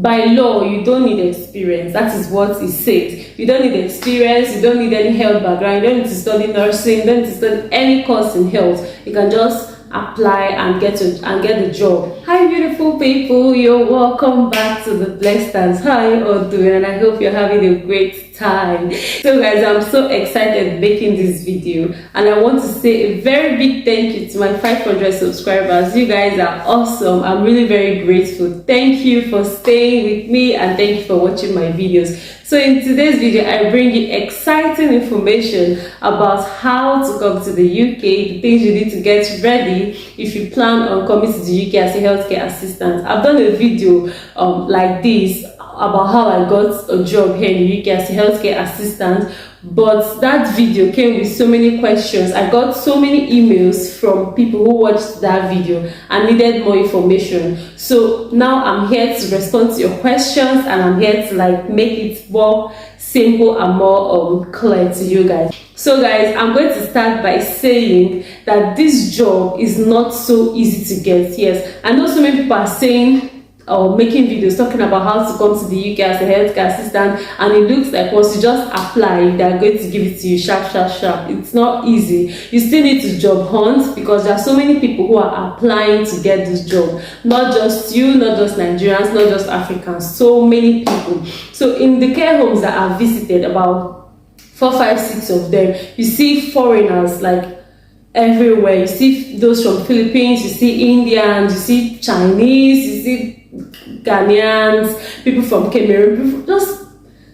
By law, you don't need experience. That is what it says. You don't need experience, you don't need any health background, you don't need to study nursing, you don't need to study any course in health. You can just apply and get the job. Hi beautiful people, you're welcome back to the Blessed Hands. How are you all doing? And I hope you're having a great time. So guys, I'm so excited making this video, and I want to say a very big thank you to my 500 subscribers. You guys are awesome. I'm really very grateful. Thank you for staying with me, and thank you for watching my videos. So in today's video, I bring you exciting information about how to come to the UK, the things you need to get ready if you plan on coming to the UK as a healthcare assistant. I've done a video like this about how I got a job here in the UK as a healthcare assistant, but that video came with so many questions. I got so many emails from people who watched that video and needed more information. So now I'm here to respond to your questions, and I'm here to make it more simple and more clear to you guys. So guys, I'm going to start by saying that this job is not so easy to get. Yes, I know so many people are saying or making videos talking about how to come to the UK as a healthcare assistant, and it looks like once you just apply, they're going to give it to you sharp. It's not easy. You still need to job hunt, because there are so many people who are applying to get this job. Not just you, not just Nigerians, not just Africans, so many people. So in the care homes that I've visited, about 4, 5, 6 of them, you see foreigners everywhere. You see those from Philippines, you see Indians, you see Chinese, you see Ghanaians, people from Cameroon, just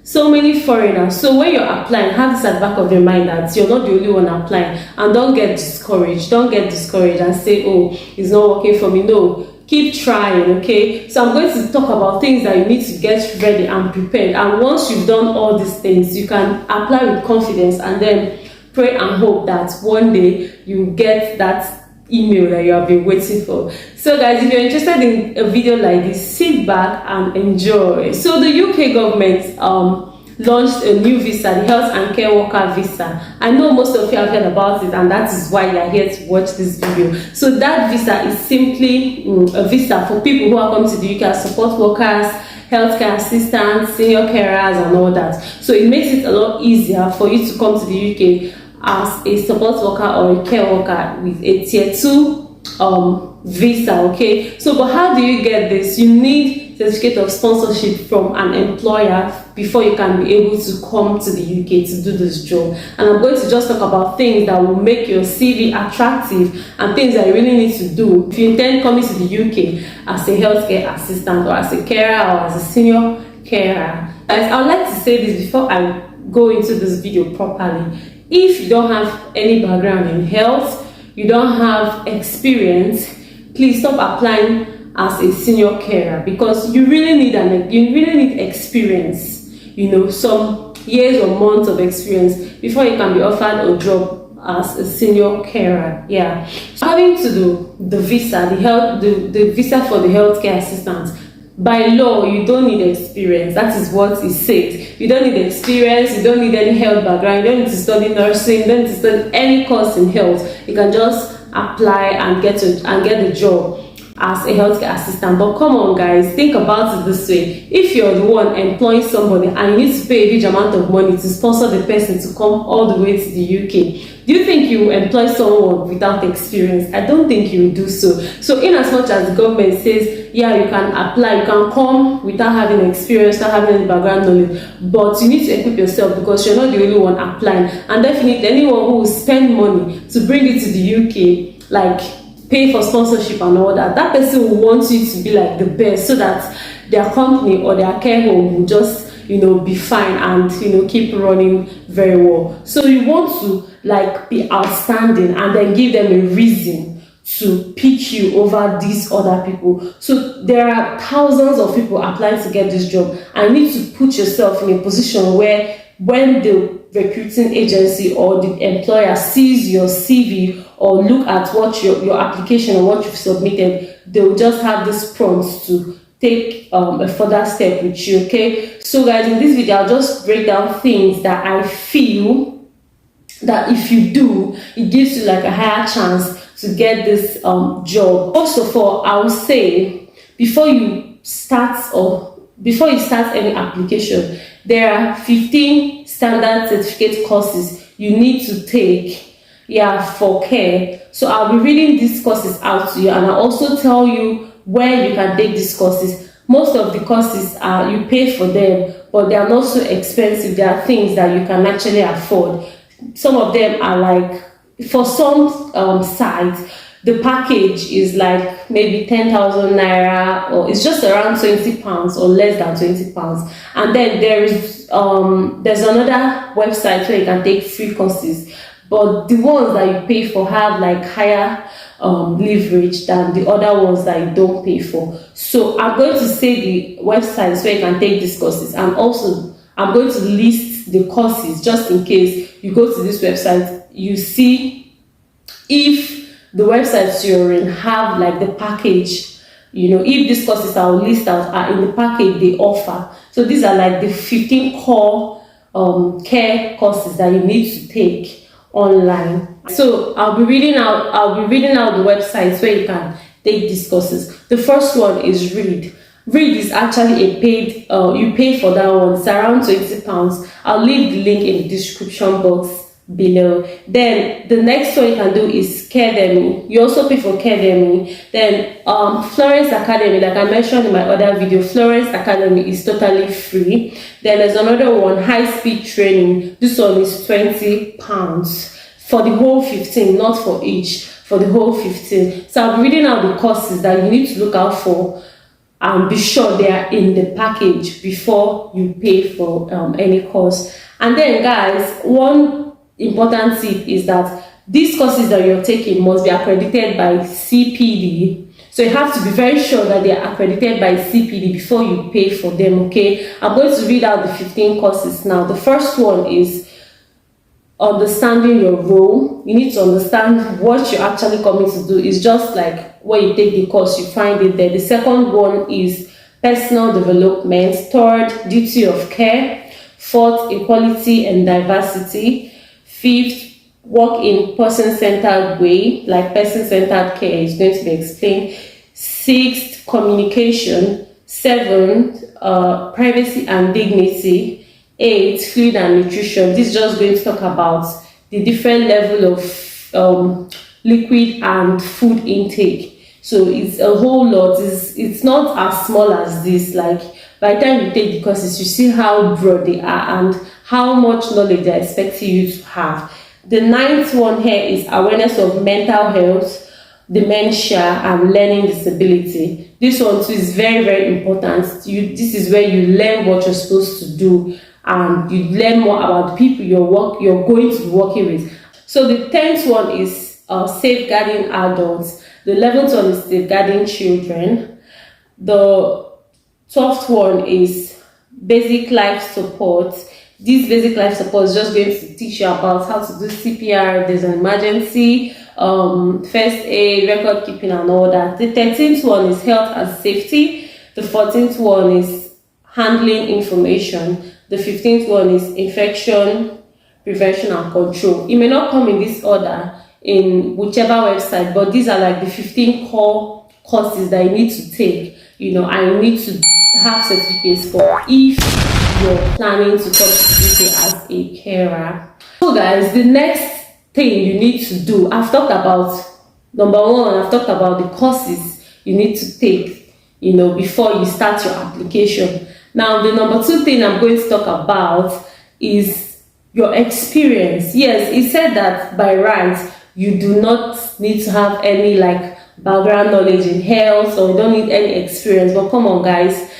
so many foreigners. So when you're applying, have this at the back of your mind that you're not the only one applying, and don't get discouraged. Don't get discouraged and say, oh, it's not working for me. No, keep trying. Okay, so I'm going to talk about things that you need to get ready and prepared, and once you've done all these things, you can apply with confidence and then pray and hope that one day you get that email that you have been waiting for. So guys, if you're interested in a video like this, sit back and enjoy. So the UK government launched a new visa, the health and care worker visa. I know most of you have heard about it, and that is why you're here to watch this video. So that visa is simply a visa for people who are coming to the UK as support workers, healthcare assistants, senior carers, and all that. So it makes it a lot easier for you to come to the UK as a support worker or a care worker with a tier 2 visa. Okay, so but how do you get this? You need certificate of sponsorship from an employer before you can be able to come to the UK to do this job. And I'm going to just talk about things that will make your CV attractive and things that you really need to do if you intend coming to the UK as a healthcare assistant or as a carer or as a senior carer. Guys, I would like to say this before I go into this video properly. If you don't have any background in health, you don't have experience, please stop applying as a senior carer, because you really need experience, some years or months of experience before you can be offered a job as a senior carer. Yeah, so having to do the visa, the visa for the healthcare assistants. By law, you don't need experience. That is what it says. You don't need experience, you don't need any health background, you don't need to study nursing, you don't need to study any course in health. You can just apply and get the job as a healthcare assistant. But come on guys, think about it this way. If you're the one employing somebody and you need to pay a huge amount of money to sponsor the person to come all the way to the UK, do you think you will employ someone without experience? I don't think you will do so. So in as much as the government says, yeah, you can apply, you can come without having experience, without having any background knowledge, but you need to equip yourself, because you're not the only one applying. And definitely anyone who will spend money to bring you to the UK, pay for sponsorship and all that, that person will want you to be like the best, so that their company or their care home will just be fine and keep running very well. So you want to be outstanding and then give them a reason to pick you over these other people. So there are thousands of people applying to get this job, and you need to put yourself in a position where when the recruiting agency or the employer sees your CV or look at what your application or what you've submitted, they'll just have this prompt to take a further step with you. Okay, so guys, in this video I'll just break down things that I feel that if you do, it gives you a higher chance to get this job. First of all, I would say before you start or before you start any application, there are 15 standard certificate courses you need to take, yeah, for care. So I'll be reading these courses out to you, and I'll also tell you where you can take these courses. Most of the courses are you pay for them, but they are not so expensive. They are things that you can actually afford. Some of them are like, for some sites, the package is like maybe 10,000 naira, or it's just around 20 pounds or less than 20 pounds. And then there's another website where you can take free courses, but the ones that you pay for have like higher leverage than the other ones that you don't pay for. So I'm going to say the websites where you can take these courses, and also I'm going to list the courses just in case you go to this website, you see if the websites you're in have like the package, if these courses I'll list out are in the package they offer. So these are like the 15 core care courses that you need to take online. So I'll be reading out the websites where you can take these courses. The first one is Read. Read is actually a paid, you pay for that one. It's around 20 pounds. I'll leave the link in the description box below. Then the next one you can do is Academy. You also pay for Academy. Then Florence Academy, like I mentioned in my other video, Florence Academy is totally free. Then there's another one, High Speed Training. This one is 20 pounds for the whole 15, not for each, for the whole 15. So I'll be reading out the courses that you need to look out for, and be sure they are in the package before you pay for any course. And then guys, one important tip is that these courses that you're taking must be accredited by CPD. So you have to be very sure that they are accredited by CPD before you pay for them, okay? I'm going to read out the 15 courses now. The first one is understanding your role. You need to understand what you're actually coming to do. It's just like when you take the course, you find it there. The second one is personal development. Third, duty of care. Fourth, equality and diversity. Fifth, work in person-centered way, like person-centered care is going to be explained. Sixth, communication. Seventh, privacy and dignity. 8, fluid and nutrition. This is just going to talk about the different level of liquid and food intake. So it's a whole lot. It's not as small as this. Like by the time you take the courses, you see how broad they are and how much knowledge they're expecting you to have. The 9th one here is awareness of mental health, dementia, and learning disability. This one too is very, very important. This is where you learn what you're supposed to do, and you learn more about the people you're going to be working with. So the 10th one is safeguarding adults. The 11th one is safeguarding children. The 12th one is basic life support. This basic life support is just going to teach you about how to do CPR if there's an emergency, first aid, record keeping, and all that. The 13th one is health and safety. The 14th one is handling information. The 15th one is infection prevention and control. It may not come in this order in whichever website, but these are like the 15 core courses that you need to take, and you need to have certificates for if you're planning to come to the UK as a carer. So guys, the next thing you need to do, I've talked about number one, I've talked about the courses you need to take, before you start your application. Now, the number 2 thing I'm going to talk about is your experience. Yes, it said that by right, you do not need to have any background knowledge in health, or you don't need any experience. But come on, guys,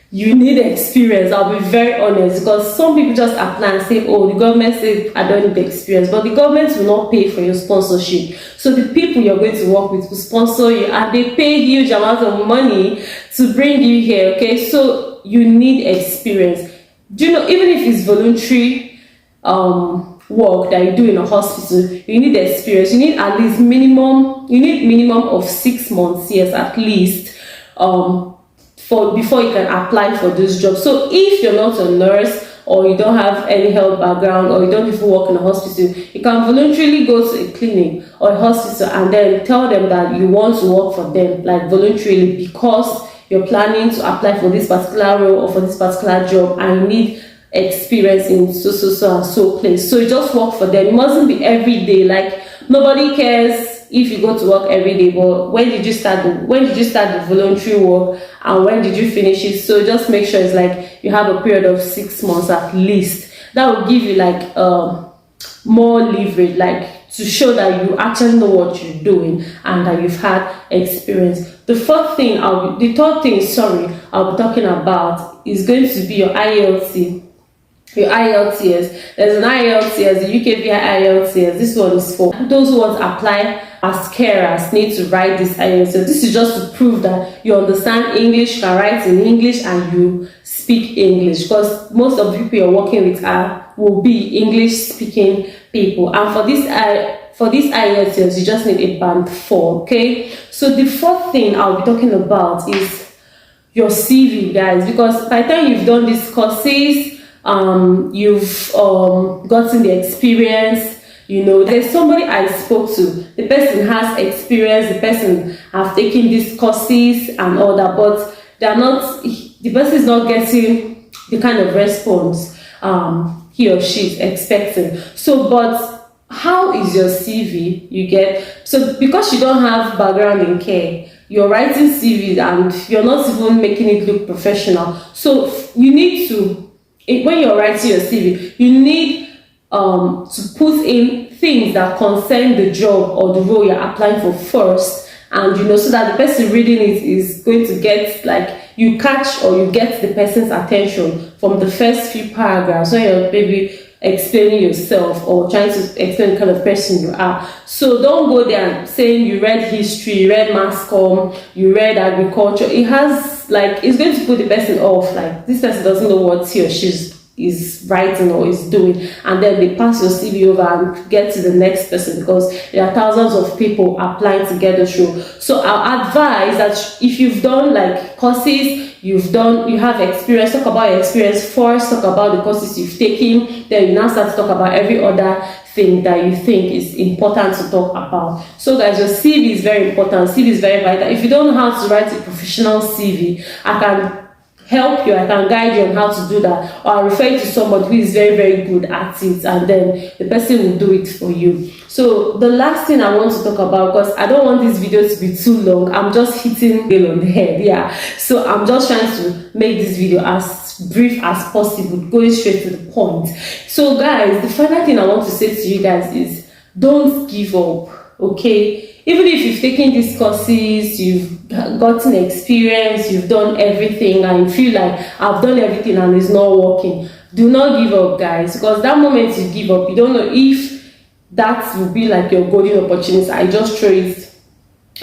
you need experience. I'll be very honest, because some people just apply and say, oh, the government said I don't need the experience, but the government will not pay for your sponsorship. So the people you're going to work with will sponsor you, and they pay huge amounts of money to bring you here, okay? So you need experience. Do you know, even if it's voluntary work that you do in a hospital, you need experience. You need at least minimum of 6 months, yes, at least, before you can apply for this job. So if you're not a nurse, or you don't have any health background, or you don't even work in a hospital, you can voluntarily go to a clinic or a hospital and then tell them that you want to work for them, like voluntarily, because you're planning to apply for this particular role or for this particular job, and you need experience in so and so place. So you just work for them. It mustn't be every day. Like, nobody cares if you go to work every day, but when did you start the voluntary work, and when did you finish it? So just make sure it's like you have a period of 6 months at least. That will give you like more leverage, like to show that you actually know what you're doing and that you've had experience. The third thing I'll be talking about is going to be your IELTS. Your IELTS. There's an IELTS, the UK via IELTS. This one is for those who want to apply as carers, need to write this IELTS. This is just to prove that you understand English, can write in English, and you speak English, because most of the people you're working with will be English speaking people. And for this IELTS, you just need a band 4. Okay, so the fourth thing I'll be talking about is your CV, guys, because by the time you've done these courses, you've gotten the experience. There's somebody I spoke to, the person has experience, the person have taken these courses and all that, but the person is not getting the kind of response he or she is expecting. So, but how is your CV you get? So because you don't have background in care, you're writing CVs and you're not even making it look professional. So you need to, when you're writing your CV, you need to put in things that concern the job or the role you're applying for first, and so that the person reading it is going to get, like, you catch or you get the person's attention from the first few paragraphs when you're maybe explaining yourself or trying to explain the kind of person you are. So don't go there saying you read history, you read mass comm, you read agriculture. It's going to put the person off, like, this person doesn't know what he or she is writing or is doing, and then they pass your CV over and get to the next person, because there are thousands of people applying to get the show. So I'll advise that if you've done like courses, you have experience, talk about your experience first, talk about the courses you've taken, then you now start to talk about every other thing that you think is important to talk about. So guys, your CV is very important. CV is very vital. If you don't know how to write a professional CV, I can help you, I can guide you on how to do that, or I'll refer you to somebody who is very, very good at it, and then the person will do it for you. So the last thing I want to talk about, because I don't want this video to be too long, I'm just hitting nail on the head, so I'm just trying to make this video as brief as possible, going straight to the point. So guys, the final thing I want to say to you guys is, don't give up, okay? Even if you've taken these courses, you've gotten experience, you've done everything, and you feel like, I've done everything and it's not working, do not give up, guys, because that moment you give up, you don't know if that will be like your golden opportunity. I just throw it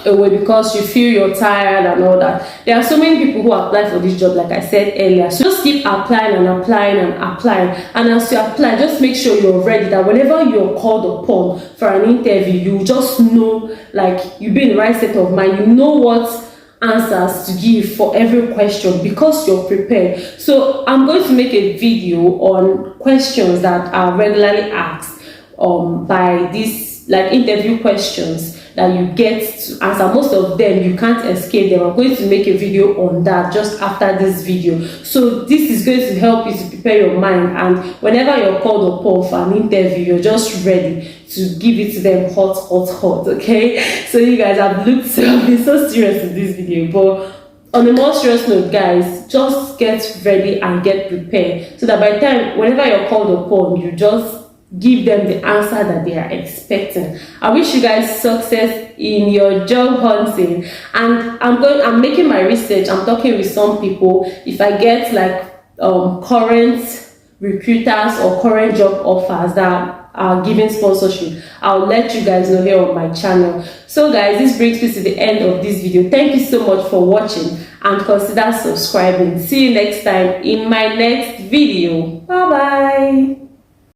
away because you feel you're tired and all that. There are so many people who apply for this job, like I said earlier. So just keep applying and applying and applying, and as you apply, just make sure you're ready, that whenever you're called upon for an interview, you just know, like, you be in the right state of mind, you know what answers to give for every question, because you're prepared. So I'm going to make a video on questions that are regularly asked by these, like, interview questions that you get to answer. Most of them you can't escape them. I'm going to make a video on that just after this video. So this is going to help you to prepare your mind, and whenever you're called upon for an interview, you're just ready to give it to them hot, okay? So you guys, I've been so serious in this video, but on a more serious note, guys, just get ready and get prepared, so that by the time, whenever you're called upon, you just give them the answer that they are expecting. I wish you guys success in your job hunting, and I'm making my research. I'm talking with some people. If I get like current recruiters or current job offers that are giving sponsorship, I'll let you guys know here on my channel. So guys, this brings me to the end of this video. Thank you so much for watching, and consider subscribing. See you next time in my next video. Bye bye.